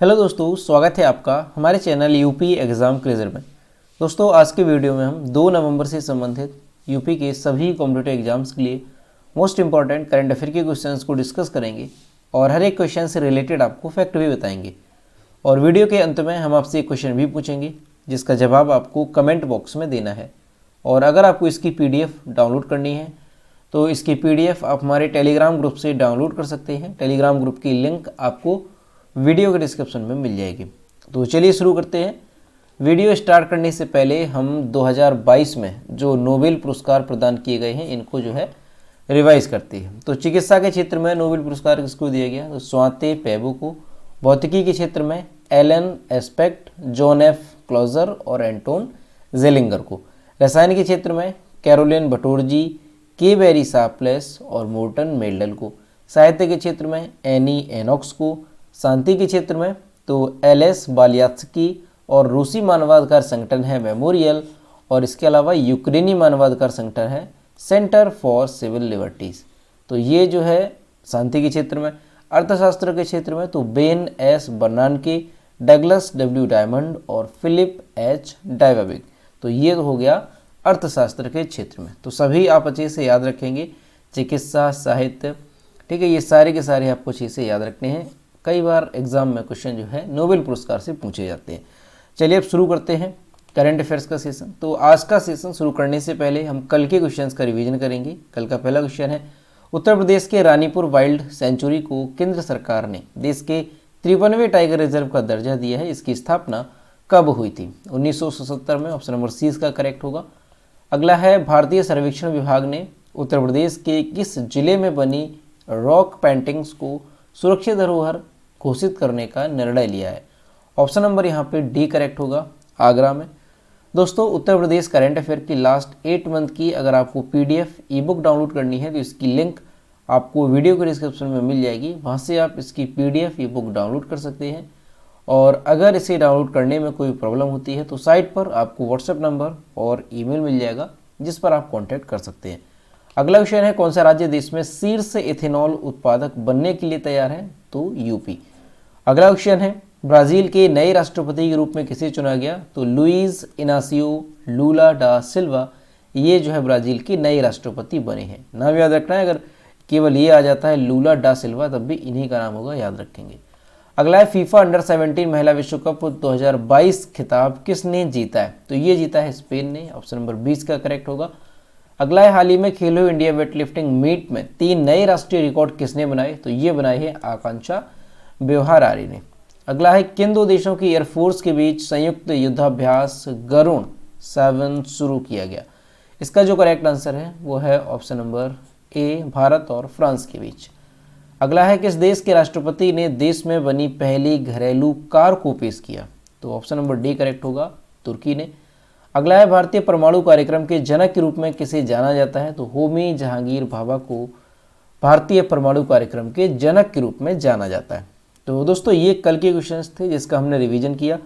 Hello दोस्तों, स्वागत है आपका हमारे चैनल यूपी एग्ज़ाम क्रेजर में। दोस्तों, आज के वीडियो में हम 2 नवंबर से संबंधित यूपी के सभी कॉम्पिटिटिव एग्जाम्स के लिए मोस्ट इंपॉर्टेंट करंट अफेयर के क्वेश्चंस को डिस्कस करेंगे और हर एक क्वेश्चन से रिलेटेड आपको फैक्ट भी बताएंगे। और वीडियो के अंत में हम आपसे एक क्वेश्चन भी पूछेंगे जिसका जवाब आपको कमेंट बॉक्स में देना है। और अगर आपको इसकी PDF डाउनलोड करनी है तो इसकी PDF आप हमारे टेलीग्राम ग्रुप से डाउनलोड कर सकते हैं। टेलीग्राम ग्रुप की लिंक आपको वीडियो के डिस्क्रिप्शन में मिल जाएगी। तो चलिए शुरू करते हैं। वीडियो स्टार्ट करने से पहले हम 2022 में जो नोबेल पुरस्कार प्रदान किए गए हैं इनको रिवाइज करते हैं। तो चिकित्सा के क्षेत्र में नोबेल पुरस्कार किसको दिया गया? तो स्वाते पेबो को। भौतिकी के क्षेत्र में Alain Aspect, John F Clauser और एंटोन जेलिंगर को। रसायन के क्षेत्र में Carolyn Bertozzi, K Barry Sharpless और मोर्टन मेल्डल को। साहित्य के क्षेत्र में एनी एनॉक्स को। शांति के क्षेत्र में तो LS बालियात्स्की और रूसी मानवाधिकार संगठन है मेमोरियल, और इसके अलावा यूक्रेनी मानवाधिकार संगठन है सेंटर फॉर सिविल लिबर्टीज। तो ये शांति के क्षेत्र में। अर्थशास्त्र के क्षेत्र में तो Ben S बर्नानके, Douglas W diamond और फिलिप H डायवाबिक। तो ये हो गया अर्थशास्त्र के क्षेत्र में। तो सभी आप अच्छे से याद रखेंगे, चिकित्सा, साहित्य, ठीक है, ये सारे के सारे आपको अच्छे से याद रखने हैं। कई बार एग्जाम में क्वेश्चन नोबेल पुरस्कार से पूछे जाते हैं। चलिए अब शुरू करते हैं करंट अफेयर्स का सेशन। तो आज का सेशन शुरू करने से पहले हम कल के क्वेश्चंस का रिवीजन करेंगे। कल का पहला क्वेश्चन है, उत्तर प्रदेश के रानीपुर वाइल्ड सेंचुरी को केंद्र सरकार ने देश के 53वें टाइगर रिजर्व का दर्जा दिया है। इसकी स्थापना कब हुई थी? 1977 में। ऑप्शन नंबर C इसका करेक्ट होगा। अगला है, भारतीय सर्वेक्षण विभाग ने उत्तर प्रदेश के किस जिले में बनी रॉक पेंटिंग्स को सुरक्षित धरोहर घोषित करने का निर्णय लिया है? ऑप्शन नंबर यहाँ पे D करेक्ट होगा, आगरा में। दोस्तों, उत्तर प्रदेश करंट अफेयर की लास्ट 8 मंथ की अगर आपको PDF ई बुक डाउनलोड करनी है तो इसकी लिंक आपको वीडियो के डिस्क्रिप्शन में मिल जाएगी। वहाँ से आप इसकी PDF ई बुक डाउनलोड कर सकते हैं। और अगर इसे डाउनलोड करने में कोई प्रॉब्लम होती है तो साइट पर आपको WhatsApp नंबर और ईमेल मिल जाएगा जिस पर आप कॉन्टैक्ट कर सकते हैं। अगला क्वेश्चन है, कौन सा राज्य देश में शीर्ष एथेनॉल उत्पादक बनने के लिए तैयार है? तो यूपी। अगला क्वेश्चन है, ब्राजील के नए राष्ट्रपति के रूप में किसे चुना गया? तो लुइस इनासियो लूला डा सिल्वा, ये ब्राजील के नए राष्ट्रपति बने हैं। नाम याद रखना है, अगर केवल ये आ जाता है लूला डा सिल्वा तब भी इन्हीं का नाम होगा, याद रखेंगे। अगला है, फीफा अंडर 17 महिला विश्व कप 2022 खिताब किसने जीता है? तो ये जीता है स्पेन ने। ऑप्शन नंबर 20 का करेक्ट होगा। अगला है, हाल ही में खेलो इंडिया वेटलिफ्टिंग मीट में 3 नए राष्ट्रीय रिकॉर्ड किसने बनाए? तो ये बनाए हैं आकांक्षा व्यवहारारी ने। अगला है, किन 2 देशों की एयरफोर्स के बीच संयुक्त युद्धाभ्यास गरुण 7 शुरू किया गया? इसका जो करेक्ट आंसर है वो है ऑप्शन नंबर A, भारत और फ्रांस के बीच। अगला है, किस देश के राष्ट्रपति ने देश में बनी पहली घरेलू कार को पेश किया? तो ऑप्शन नंबर D करेक्ट होगा, तुर्की ने। अगला है, भारतीय परमाणु कार्यक्रम के जनक के रूप में किसे जाना जाता है? तो होमी जहांगीर भाभा को भारतीय परमाणु कार्यक्रम के जनक के रूप में जाना जाता है। तो दोस्तों, ये कल के क्वेश्चंस थे जिसका हमने रिवीजन किया।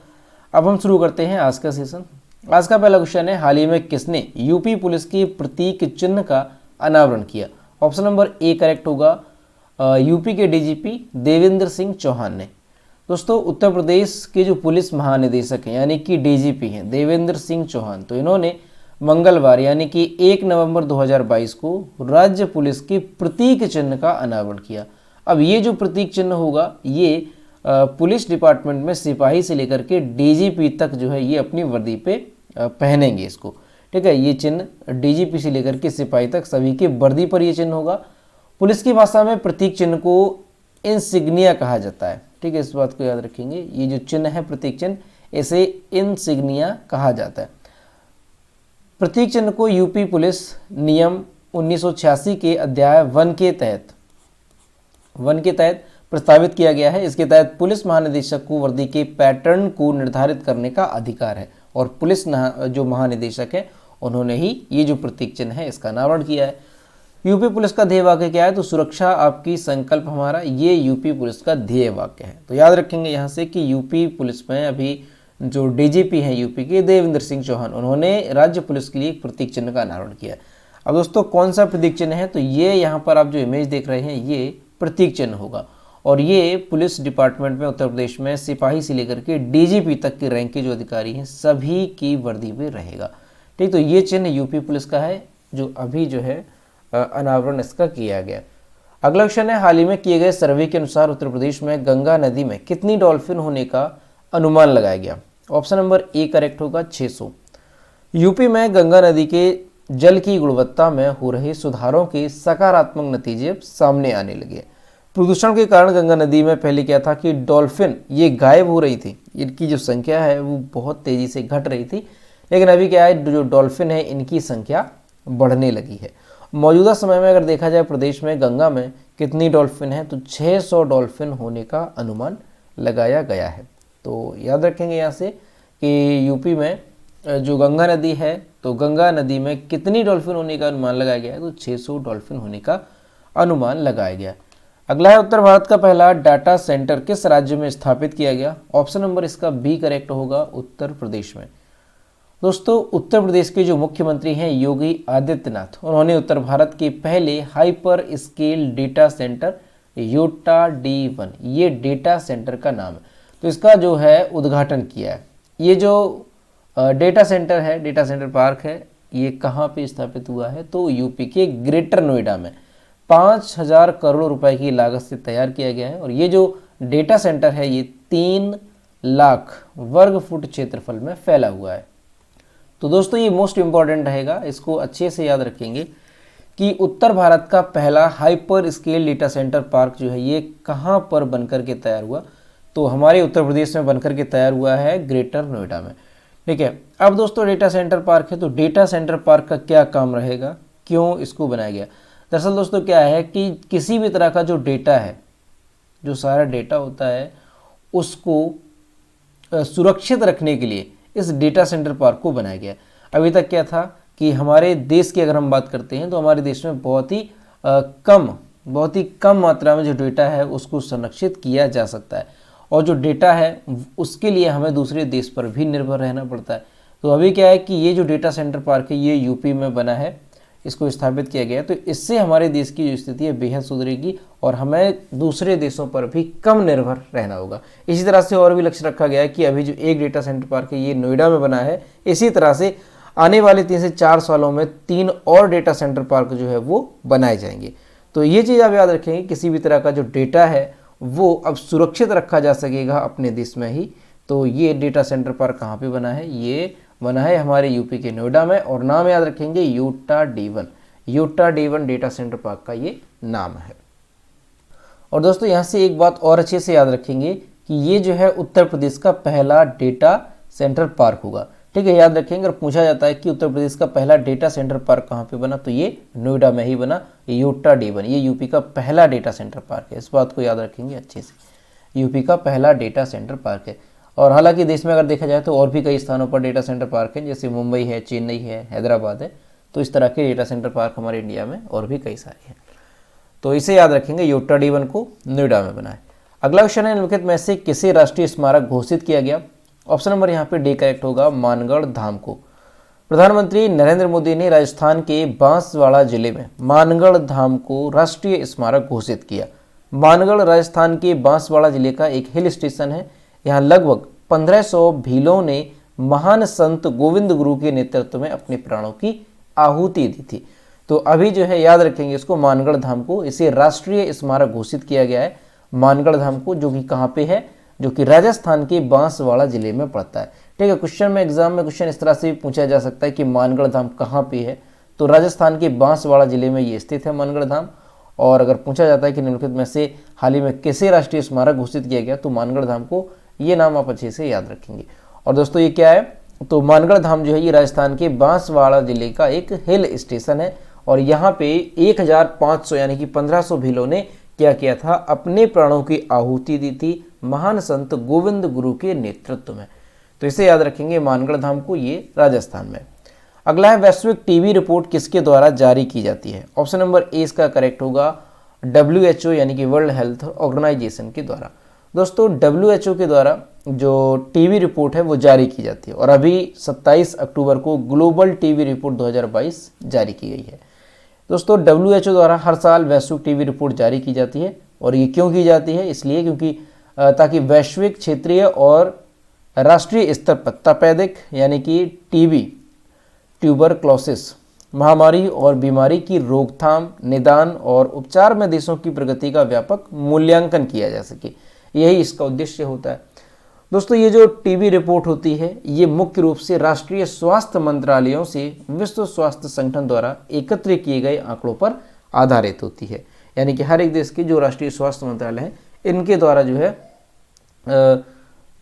अब हम शुरू करते हैं आज का सेशन। आज का पहला क्वेश्चन है, हाल ही में किसने यूपी पुलिस की प्रतीक चिन्ह का अनावरण किया? ऑप्शन नंबर A करेक्ट होगा, यूपी के DGP देवेंद्र सिंह चौहान ने। दोस्तों, उत्तर प्रदेश के जो पुलिस महानिदेशक हैं यानी कि DGP हैं देवेंद्र सिंह चौहान, तो इन्होंने मंगलवार यानी कि 1 नवंबर 2022 को राज्य पुलिस के प्रतीक चिन्ह का अनावरण किया। अब ये जो प्रतीक चिन्ह होगा ये पुलिस डिपार्टमेंट में सिपाही से लेकर के DGP तक ये अपनी वर्दी पे पहनेंगे इसको, ठीक है। ये चिन्ह DGP से लेकर के सिपाही तक सभी के वर्दी पर ये चिन्ह होगा। पुलिस की भाषा में प्रतीक चिन्ह को इंसिग्निया कहा जाता है, ठीक है, इस बात को याद रखेंगे। ये जो चिन्ह है प्रतीक चिन्ह, इसे इंसिग्निया कहा जाता है। प्रतीक चिन्ह को यूपी पुलिस नियम 1986 के अध्याय 1 के तहत प्रस्तावित किया गया है। इसके तहत पुलिस महानिदेशक को वर्दी के पैटर्न को निर्धारित करने का अधिकार है और पुलिस जो महानिदेशक है उन्होंने ही ये जो प्रतीक चिन्ह है इसका अनावरण किया है। यूपी पुलिस का ध्येय वाक्य क्या है? तो सुरक्षा आपकी संकल्प हमारा, ये यूपी पुलिस का ध्येय वाक्य है। तो याद रखेंगे यहाँ से कि यूपी पुलिस में अभी जो DGP हैं यूपी के देवेंद्र सिंह चौहान, उन्होंने राज्य पुलिस के लिए एक प्रतीक चिन्ह का अनावरण किया। अब दोस्तों, कौन सा प्रतीक चिन्ह है? तो ये यहाँ पर आप जो इमेज देख रहे हैं ये प्रतीक चिन्ह होगा और ये पुलिस डिपार्टमेंट में उत्तर प्रदेश में सिपाही से लेकर के डीजीपी तक के रैंक के जो अधिकारी हैं सभी की वर्दी में रहेगा। ठीक, तो ये चिन्ह यूपी पुलिस का है जो अभी जो है अनावरण इसका किया गया। अगला क्वेश्चन है, हाल ही में किए गए सर्वे के अनुसार उत्तर प्रदेश में गंगा नदी में कितनी डॉल्फिन होने का अनुमान लगाया गया? ऑप्शन नंबर ए करेक्ट होगा 600। यूपी में गंगा नदी के जल की गुणवत्ता में हो रहे सुधारों के सकारात्मक नतीजे सामने आने लगे। प्रदूषण के कारण गंगा नदी में पहले क्या था कि डॉल्फिन ये गायब हो रही थी, इनकी जो संख्या है वो बहुत तेजी से घट रही थी, लेकिन अभी क्या है जो डॉल्फिन है इनकी संख्या बढ़ने लगी है। मौजूदा समय में अगर देखा जाए प्रदेश में गंगा में कितनी डॉल्फिन है तो 600 डॉल्फिन होने का अनुमान लगाया गया है। तो याद रखेंगे यहाँ से कि यूपी में जो गंगा नदी है तो गंगा नदी में कितनी डॉल्फिन होने का अनुमान लगाया गया है तो 600 डॉल्फिन होने का अनुमान लगाया गया। अगला है, उत्तर भारत का पहला डाटा सेंटर किस राज्य में स्थापित किया गया? ऑप्शन नंबर इसका बी करेक्ट होगा, उत्तर प्रदेश में। दोस्तों, उत्तर प्रदेश के जो मुख्यमंत्री हैं योगी आदित्यनाथ, उन्होंने उत्तर भारत के पहले hyperscale data centre Yotta D1 ये डेटा सेंटर का नाम है, तो इसका जो है उद्घाटन किया है। ये जो डेटा सेंटर है, डेटा सेंटर पार्क है, ये कहाँ पे स्थापित हुआ है तो यूपी के ग्रेटर नोएडा में 5000 करोड़ रुपए की लागत से तैयार किया गया है। और ये जो डेटा सेंटर है ये 3 लाख वर्ग फुट क्षेत्रफल में फैला हुआ है। तो दोस्तों ये मोस्ट इंपॉर्टेंट रहेगा, इसको अच्छे से याद रखेंगे कि उत्तर भारत का पहला hyper scale data centre park जो है ये कहाँ पर बनकर के तैयार हुआ तो हमारे उत्तर प्रदेश में बनकर के तैयार हुआ है ग्रेटर नोएडा में। ठीक है, अब दोस्तों डेटा सेंटर पार्क है तो डेटा सेंटर पार्क का क्या काम रहेगा, क्यों इसको बनाया गया? दरअसल दोस्तों क्या है कि किसी भी तरह का जो डेटा है, जो सारा डेटा होता है उसको सुरक्षित रखने के लिए इस डेटा सेंटर पार्क को बनाया गया। अभी तक क्या था कि हमारे देश की अगर हम बात करते हैं तो हमारे देश में बहुत ही कम मात्रा में जो डेटा है उसको संरक्षित किया जा सकता है, और जो डेटा है उसके लिए हमें दूसरे देश पर भी निर्भर रहना पड़ता है। तो अभी क्या है कि ये जो डेटा सेंटर पार्क है ये यूपी में बना है, इसको स्थापित किया गया, तो इससे हमारे देश की जो स्थिति है बेहद सुधरेगी और हमें दूसरे देशों पर भी कम निर्भर रहना होगा। इसी तरह से और भी लक्ष्य रखा गया है कि अभी जो एक डेटा सेंटर पार्क है ये नोएडा में बना है, इसी तरह से आने वाले 3 से 4 सालों में 3 और डेटा सेंटर पार्क जो है वो बनाए जाएंगे। तो ये चीज़ आप याद रखेंगे, किसी भी तरह का जो डेटा है वो अब सुरक्षित रखा जा सकेगा अपने देश में ही। तो ये डेटा सेंटर पार्क कहाँ पे बना है? ये बना है हमारे यूपी के नोएडा में, और नाम याद रखेंगे Yotta D1। Yotta D1 data centre park का ये नाम है। और दोस्तों यहाँ से एक बात और अच्छे से याद रखेंगे कि ये जो है उत्तर प्रदेश का पहला डेटा सेंटर पार्क होगा। ठीक है, याद रखेंगे। अगर पूछा जाता है कि उत्तर प्रदेश का पहला डेटा सेंटर पार्क कहाँ पे बना तो ये नोएडा में ही बना, योटा D1 ये यूपी का पहला डेटा सेंटर पार्क है। इस बात को याद रखेंगे अच्छे से, यूपी का पहला डेटा सेंटर पार्क है। और हालांकि देश में अगर देखा जाए तो और भी कई स्थानों पर डेटा सेंटर पार्क हैं, जैसे मुंबई है, चेन्नई है, हैदराबाद है, तो इस तरह के डेटा सेंटर पार्क हमारे इंडिया में और भी कई सारे हैं। तो इसे याद रखेंगे, योटा D1 को नोएडा में बना है। अगला क्वेश्चन है, निम्नलिखित में से किसे राष्ट्रीय स्मारक घोषित किया गया? ऑप्शन नंबर यहाँ पे डी करेक्ट होगा, मानगढ़ धाम को। प्रधानमंत्री नरेंद्र मोदी ने राजस्थान के बांसवाड़ा जिले में मानगढ़ धाम को राष्ट्रीय स्मारक घोषित किया। मानगढ़ राजस्थान के बांसवाड़ा जिले का एक हिल स्टेशन है। यहाँ लगभग 1500 भीलों ने महान संत गोविंद गुरु के नेतृत्व में अपने प्राणों की आहुति दी थी। तो अभी जो है याद रखेंगे इसको, मानगढ़ धाम को, इसे राष्ट्रीय स्मारक घोषित किया गया है मानगढ़ धाम को, जो कि कहाँ पे है, जो कि राजस्थान के बांसवाड़ा जिले में पड़ता है। ठीक है, क्वेश्चन में एग्जाम में क्वेश्चन इस तरह से भी पूछा जा सकता है कि मानगढ़ धाम कहाँ पे है, तो राजस्थान के बांसवाड़ा जिले में ये स्थित है मानगढ़ धाम। और अगर पूछा जाता है कि निम्नलिखित में से हाल ही में किसे राष्ट्रीय स्मारक घोषित किया गया तो मानगढ़ धाम को, ये नाम आप अच्छे से याद रखेंगे। और दोस्तों ये क्या है, तो मानगढ़ धाम जो है ये राजस्थान के बांसवाड़ा जिले का एक हिल स्टेशन है, और यहाँ पे 1500 यानी कि 1500 भीलों ने क्या किया था, अपने प्राणों की आहुति दी थी महान संत गोविंद गुरु के नेतृत्व में। तो इसे याद रखेंगे मानगढ़ धाम को, ये राजस्थान में। अगला है, वैश्विक टीबी रिपोर्ट किसके द्वारा जारी की जाती है? ऑप्शन नंबर ए इसका करेक्ट होगा, WHO यानी कि वर्ल्ड हेल्थ ऑर्गेनाइजेशन के द्वारा। दोस्तों WHO के द्वारा जो टीबी रिपोर्ट है वो जारी की जाती है, और अभी 27 अक्टूबर को ग्लोबल टीबी रिपोर्ट 2022 जारी की गई है। दोस्तों WHO द्वारा हर साल वैश्विक टीबी रिपोर्ट जारी की जाती है, और ये क्यों की जाती है? इसलिए क्योंकि ताकि वैश्विक, क्षेत्रीय और राष्ट्रीय स्तर पर तपेदिक यानी कि टीबी, ट्यूबरक्लोसिस महामारी और बीमारी की रोकथाम, निदान और उपचार में देशों की प्रगति का व्यापक मूल्यांकन किया जा सके, यही इसका उद्देश्य होता है। दोस्तों, ये जो टीबी रिपोर्ट होती है ये मुख्य रूप से राष्ट्रीय स्वास्थ्य मंत्रालयों से विश्व स्वास्थ्य संगठन द्वारा एकत्र किए गए आंकड़ों पर आधारित होती है। यानी कि हर एक देश के जो राष्ट्रीय स्वास्थ्य मंत्रालय हैं इनके द्वारा जो है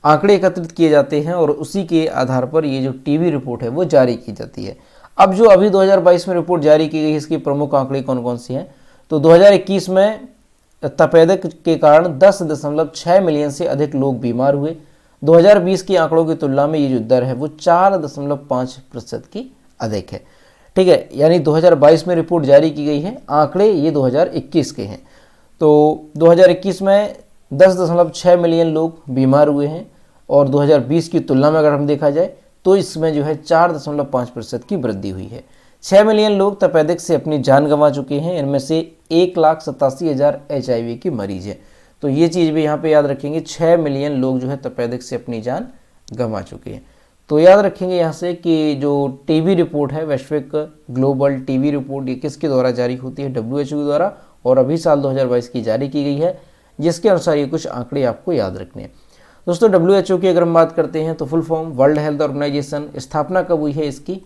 आंकड़े एकत्रित किए जाते हैं और उसी के आधार पर ये जो टीबी रिपोर्ट है वो जारी की जाती है। अब जो अभी 2022 में रिपोर्ट जारी की गई है इसके प्रमुख आंकड़े कौन कौन से हैं? तो 2021 में तपेदिक के कारण 10.6 मिलियन से अधिक लोग बीमार हुए। 2020 के आंकड़ों की तुलना में ये जो दर है वो 4.5% की अधिक है। ठीक है, यानी 2022 में रिपोर्ट जारी की गई है, आंकड़े ये 2021 के हैं। तो 2021 में 10.6 मिलियन लोग बीमार हुए हैं और 2020 की तुलना में अगर हम देखा जाए तो इसमें जो है 4.5% की वृद्धि हुई है। 6 मिलियन लोग तपेदिक से अपनी जान गंवा चुके हैं, इनमें से 1,87,000 HIV के मरीज हैं। तो ये चीज़ भी यहाँ पे याद रखेंगे, 6 मिलियन लोग जो है तपेदिक से अपनी जान गंवा चुके हैं। तो याद रखेंगे यहाँ से कि जो टीबी रिपोर्ट है, वैश्विक ग्लोबल टीबी रिपोर्ट, ये किसके द्वारा जारी होती है? WHO द्वारा, और अभी साल 2022 की जारी की गई है, जिसके अनुसार ये कुछ आंकड़े आपको याद रखने हैं। दोस्तों, WHO की अगर हम बात करते हैं तो full form World Health Organization, स्थापना कब हुई है इसकी?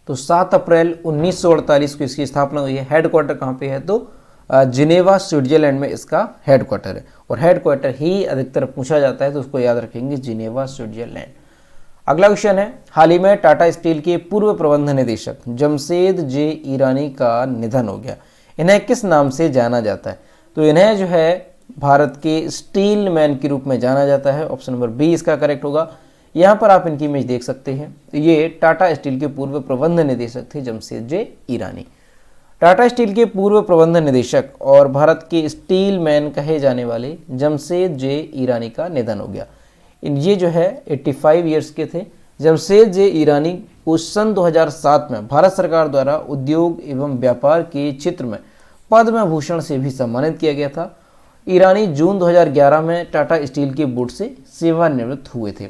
तो 7 अप्रैल 1948 को इसकी स्थापना हुई है। हेडक्वार्टर कहाँ पे है? तो जिनेवा, स्विट्जरलैंड में इसका हेडक्वार्टर है, और हेडक्वार्टर ही अधिकतर पूछा जाता है तो उसको याद रखेंगे, जिनेवा, स्विट्जरलैंड। अगला क्वेश्चन है, हाल ही में टाटा स्टील के पूर्व प्रबंध निदेशक जमशेद जे ईरानी का निधन हो गया। इन्हें किस नाम से जाना जाता है? तो इन्हें जो है भारत के स्टील मैन के रूप में जाना जाता है। ऑप्शन नंबर बी इसका करेक्ट होगा। यहाँ पर आप इनकी इमेज देख सकते हैं। ये टाटा स्टील के पूर्व प्रबंध निदेशक थे जमशेद जे ईरानी। टाटा स्टील के पूर्व प्रबंध निदेशक और भारत के स्टील मैन कहे जाने वाले जमशेद जे ईरानी का निधन हो गया। ये जो है 85 ईयर्स के थे। जमशेद जे ईरानी को सन 2007 में भारत सरकार द्वारा उद्योग एवं व्यापार के क्षेत्र में पद्म भूषण से भी सम्मानित किया गया था। ईरानी जून 2011 में टाटा स्टील के बोर्ड से सेवानिवृत्त हुए थे।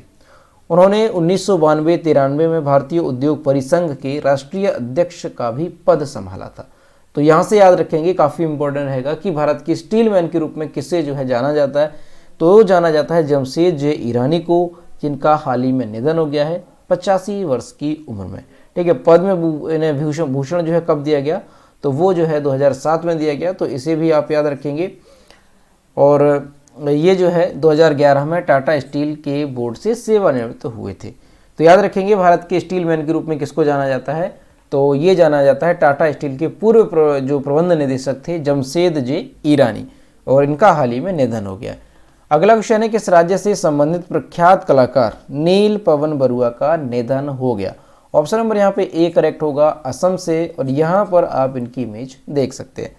उन्होंने 1992-93 में भारतीय उद्योग परिसंघ के राष्ट्रीय अध्यक्ष का भी पद संभाला था। तो यहाँ से याद रखेंगे, काफ़ी इंपॉर्टेंट रहेगा कि भारत के स्टील मैन के रूप में किसे जो है जाना जाता है? तो जाना जाता है जमशेद जे ईरानी को, जिनका हाल ही में निधन हो गया है 85 वर्ष की उम्र में। ठीक है, पद्म भूषण जो है कब दिया गया? तो वो जो है 2007 में दिया गया, तो इसे भी आप याद रखेंगे। और ये जो है 2011 में टाटा स्टील के बोर्ड से सेवानिवृत्त हुए थे। तो याद रखेंगे, भारत के स्टील मैन के रूप में किसको जाना जाता है? तो ये जाना जाता है टाटा स्टील के पूर्व जो प्रबंध निदेशक थे जमशेद जे ईरानी, और इनका हाल ही में निधन हो गया। अगला क्वेश्चन है, किस राज्य से संबंधित प्रख्यात कलाकार नील पवन बरुआ का निधन हो गया? ऑप्शन नंबर यहाँ पे ए करेक्ट होगा, असम से, और यहाँ पर आप इनकी इमेज देख सकते हैं।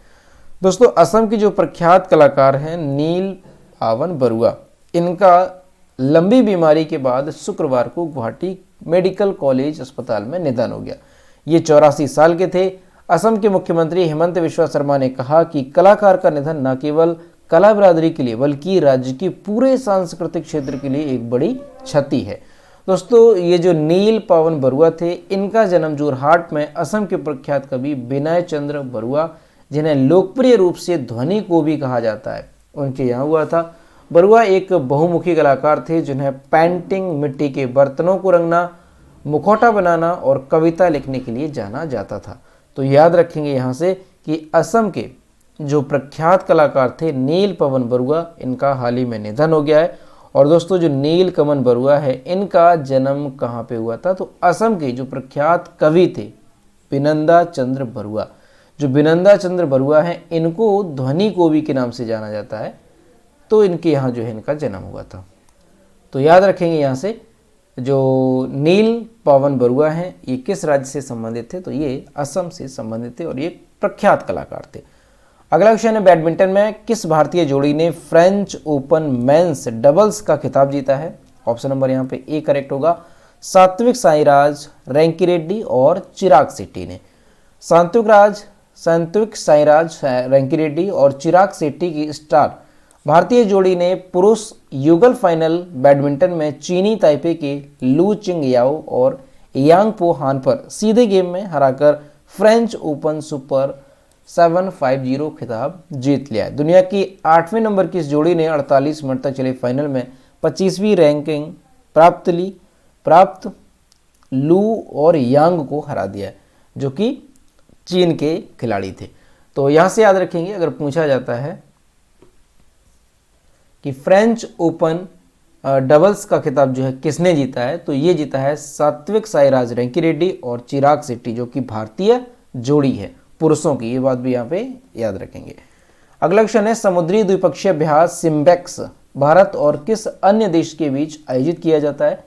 दोस्तों, असम की जो प्रख्यात कलाकार हैं नील पवन बरुआ, इनका लंबी बीमारी के बाद शुक्रवार को गुवाहाटी मेडिकल कॉलेज अस्पताल में निधन हो गया। ये 84 साल के थे। असम के मुख्यमंत्री हेमंत बिस्वा शर्मा ने कहा कि कलाकार का निधन न केवल कला बिरादरी के लिए बल्कि राज्य के पूरे सांस्कृतिक क्षेत्र के लिए एक बड़ी क्षति है। दोस्तों, ये जो नील पवन बरुआ थे, इनका जन्म जोरहाट में असम के प्रख्यात कवि विनय चंद्र बरुआ, जिन्हें लोकप्रिय रूप से ध्वनि को भी कहा जाता है, उनके यहाँ हुआ था। बरुआ एक बहुमुखी कलाकार थे जिन्हें पेंटिंग, मिट्टी के बर्तनों को रंगना, मुखौटा बनाना और कविता लिखने के लिए जाना जाता था। तो याद रखेंगे यहाँ से कि असम के जो प्रख्यात कलाकार थे नील पवन बरुआ, इनका हाल ही में निधन हो गया है। और दोस्तों, जो नील पवन बरुआ है, इनका जन्म कहाँ पे हुआ था? तो असम के जो प्रख्यात कवि थे बिनंदा चंद्र बरुआ, जो बिनंदा चंद्र बरुआ हैं, इनको ध्वनि कोवी के नाम से जाना जाता है। तो इनके यहाँ जो है इनका जन्म हुआ था। तो याद रखेंगे यहाँ से, जो नील पवन बरुआ हैं ये किस राज्य से संबंधित थे? तो ये असम से संबंधित थे और ये प्रख्यात कलाकार थे। अगला क्वेश्चन है, बैडमिंटन में किस भारतीय जोड़ी ने फ्रेंच ओपन मेंस डबल्स का खिताब जीता है? ऑप्शन नंबर यहाँ पे ए करेक्ट होगा, सात्विक साईराज रैंकीरेड्डी और चिराग शेट्टी ने। सात्विक साईराज रैंकीरेड्डी और चिराग शेट्टी की स्टार भारतीय जोड़ी ने पुरुष युगल फाइनल बैडमिंटन में चीनी ताइपे के लू चिंग याओ और यांग पो हान पर सीधे गेम में हराकर फ्रेंच ओपन सुपर 750 खिताब जीत लिया। दुनिया की 8वें नंबर की इस जोड़ी ने 48 मिनट तक चले फाइनल में 25वीं रैंकिंग प्राप्त लू और यांग को हरा दिया, जो कि चीन के खिलाड़ी थे। तो यहाँ से याद रखेंगे, अगर पूछा जाता है कि फ्रेंच ओपन डबल्स का खिताब जो है किसने जीता है, तो ये जीता है सात्विक साईराज रैंकीरेड्डी और चिराग शेट्टी, जो कि भारतीय जोड़ी है पुरुषों की। ये बात भी यहाँ पे याद रखेंगे। अगला क्वेश्चन है, समुद्री द्विपक्षीय अभ्यास सिम्बेक्स भारत और किस अन्य देश के बीच आयोजित किया जाता है?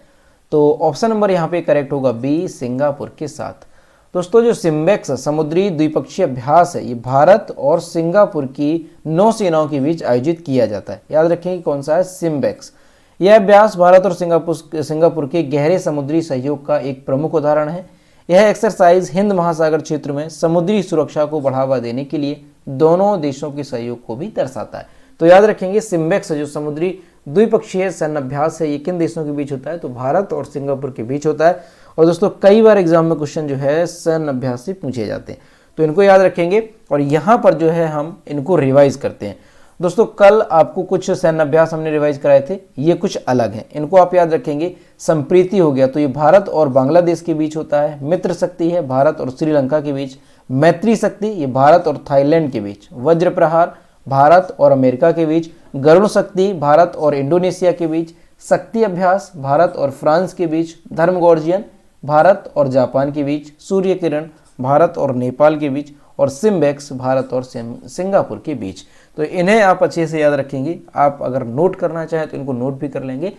तो ऑप्शन नंबर यहाँ पे करेक्ट होगा बी, सिंगापुर के साथ। दोस्तों जो सिम्बेक्स समुद्री द्विपक्षीय अभ्यास है, ये भारत और सिंगापुर की नौसेनाओं के बीच आयोजित किया जाता है। याद रखेंगे कौन सा है, सिम्बेक्स। यह अभ्यास भारत और सिंगापुर के गहरे समुद्री सहयोग का एक प्रमुख उदाहरण है। यह एक्सरसाइज हिंद महासागर क्षेत्र में समुद्री सुरक्षा को बढ़ावा देने के लिए दोनों देशों के सहयोग को भी दर्शाता है। तो याद रखेंगे सिम्बेक्स जो समुद्री द्विपक्षीय सैन्य अभ्यास है, ये किन देशों के बीच होता है? तो भारत और सिंगापुर के बीच होता है। और दोस्तों कई बार एग्जाम में क्वेश्चन जो है सैन्य अभ्यास से पूछे जाते हैं, तो इनको याद रखेंगे। और यहाँ पर जो है हम इनको रिवाइज करते हैं। दोस्तों कल आपको कुछ सैन्य अभ्यास हमने रिवाइज कराए थे, ये कुछ अलग हैं, इनको आप याद रखेंगे। संप्रीति हो गया, तो ये भारत और बांग्लादेश के बीच होता है। मित्र शक्ति है भारत और श्रीलंका के बीच। मैत्री शक्ति ये भारत और थाईलैंड के बीच। वज्र प्रहार भारत और अमेरिका के बीच। गरुण शक्ति भारत और इंडोनेशिया के बीच। शक्ति अभ्यास भारत और फ्रांस के बीच। धर्मगोर्जियन भारत और जापान के बीच। सूर्य किरण भारत और नेपाल के बीच। और सिम्बेक्स भारत और सिंगापुर के बीच। तो इन्हें आप अच्छे से याद रखेंगे। आप अगर नोट करना चाहें तो इनको नोट भी कर लेंगे,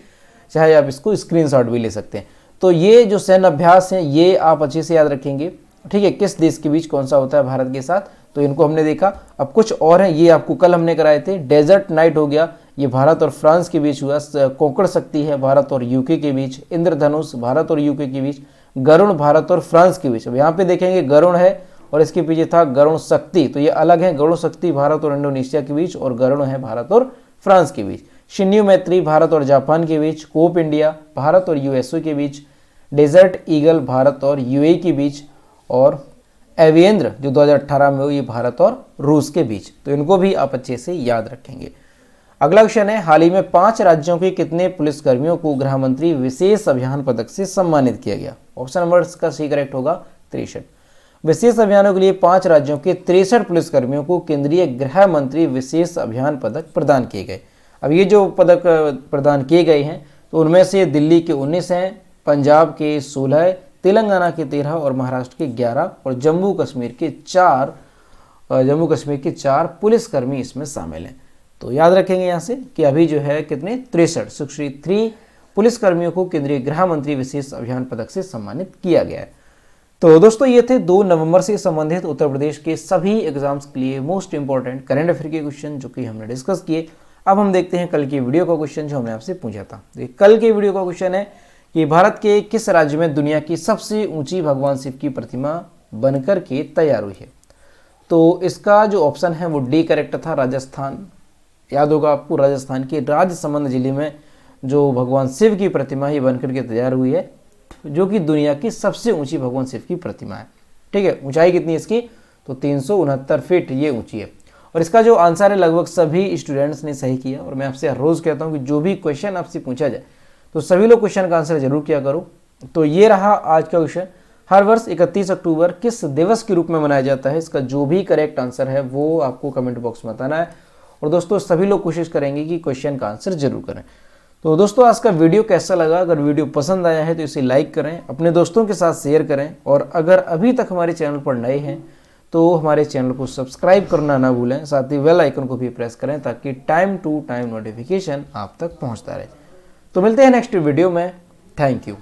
चाहे आप इसको स्क्रीनशॉट भी ले सकते हैं। तो ये जो सैन्य अभ्यास हैं ये आप अच्छे से याद रखेंगे, ठीक है। किस देश के बीच कौन सा होता है भारत के साथ, तो इनको हमने देखा। अब कुछ और हैं, ये आपको कल हमने कराए थे। डेजर्ट नाइट हो गया, ये भारत और फ्रांस के बीच हुआ। कोकड़ शक्ति है भारत और यूके के बीच। इंद्रधनुष भारत और यूके के बीच। गरुण भारत और फ्रांस के बीच। अब यहाँ पे देखेंगे गरुण है और इसके पीछे था गरुण शक्ति, तो ये अलग है। गरुण शक्ति भारत और इंडोनेशिया के बीच और गरुण है भारत और फ्रांस के बीच। शिन्यू मैत्री भारत और जापान के बीच। कोप इंडिया भारत और यूएसए के बीच। डेजर्ट ईगल भारत और यूएई के बीच। और एवियेंद्र जो 2018 में हुई, ये भारत और रूस के बीच। तो इनको भी आप अच्छे से याद रखेंगे। अगला क्वेश्चन है, हाल ही में 5 राज्यों के कितने पुलिसकर्मियों को गृह मंत्री विशेष अभियान पदक से सम्मानित किया गया? ऑप्शन नंबर इसका सही करेक्ट होगा 63। विशेष अभियानों के लिए 5 राज्यों के 63 पुलिसकर्मियों को केंद्रीय गृह मंत्री विशेष अभियान पदक प्रदान किए गए। अब ये जो पदक प्रदान किए गए हैं, तो उनमें से दिल्ली के 19 हैं, पंजाब के 16, तेलंगाना के 13 और महाराष्ट्र के 11 और जम्मू कश्मीर के 4 पुलिसकर्मी इसमें शामिल हैं। तो याद रखेंगे यहाँ से कि अभी जो है कितने 63 पुलिसकर्मियों को केंद्रीय गृह मंत्री विशेष अभियान पदक से सम्मानित किया गया है। तो दोस्तों ये थे 2 नवंबर से संबंधित उत्तर प्रदेश के सभी एग्जाम्स के लिए मोस्ट इंपॉर्टेंट करंट अफेयर के क्वेश्चन जो कि हमने डिस्कस किए। अब हम देखते हैं कल की वीडियो का क्वेश्चन जो हमने आपसे पूछा था। कल के वीडियो का क्वेश्चन है कि भारत के किस राज्य में दुनिया की सबसे ऊंची भगवान शिव की प्रतिमा बनकर के तैयार हुई है? तो इसका जो ऑप्शन है वो डी करेक्ट था, राजस्थान। याद होगा आपको, राजस्थान के राजसमंद जिले में जो भगवान शिव की प्रतिमा ही बनकर के तैयार हुई है, जो कि दुनिया की सबसे ऊंची भगवान शिव की प्रतिमा है। ठीक है, ऊंचाई कितनी है इसकी? तो 369 फीट ये ऊंची है। और इसका जो आंसर है लगभग सभी स्टूडेंट्स ने सही किया। और मैं आपसे हर रोज़ कहता हूँ कि जो भी क्वेश्चन आपसे पूछा जाए तो सभी लोग क्वेश्चन का आंसर जरूर किया करो। तो ये रहा आज का क्वेश्चन। हर वर्ष 31 अक्टूबर किस दिवस के रूप में मनाया जाता है? इसका जो भी करेक्ट आंसर है वो आपको कमेंट बॉक्स में बताना है। और दोस्तों सभी लोग कोशिश करेंगे कि क्वेश्चन का आंसर जरूर करें। तो दोस्तों आज का वीडियो कैसा लगा? अगर वीडियो पसंद आया है तो इसे लाइक करें, अपने दोस्तों के साथ शेयर करें। और अगर अभी तक हमारे चैनल पर नए हैं तो हमारे चैनल को सब्सक्राइब करना ना भूलें, साथ ही बेल आइकन को भी प्रेस करें ताकि टाइम टू टाइम नोटिफिकेशन आप तक पहुंचता रहे। तो मिलते हैं नेक्स्ट वीडियो में। Thank you.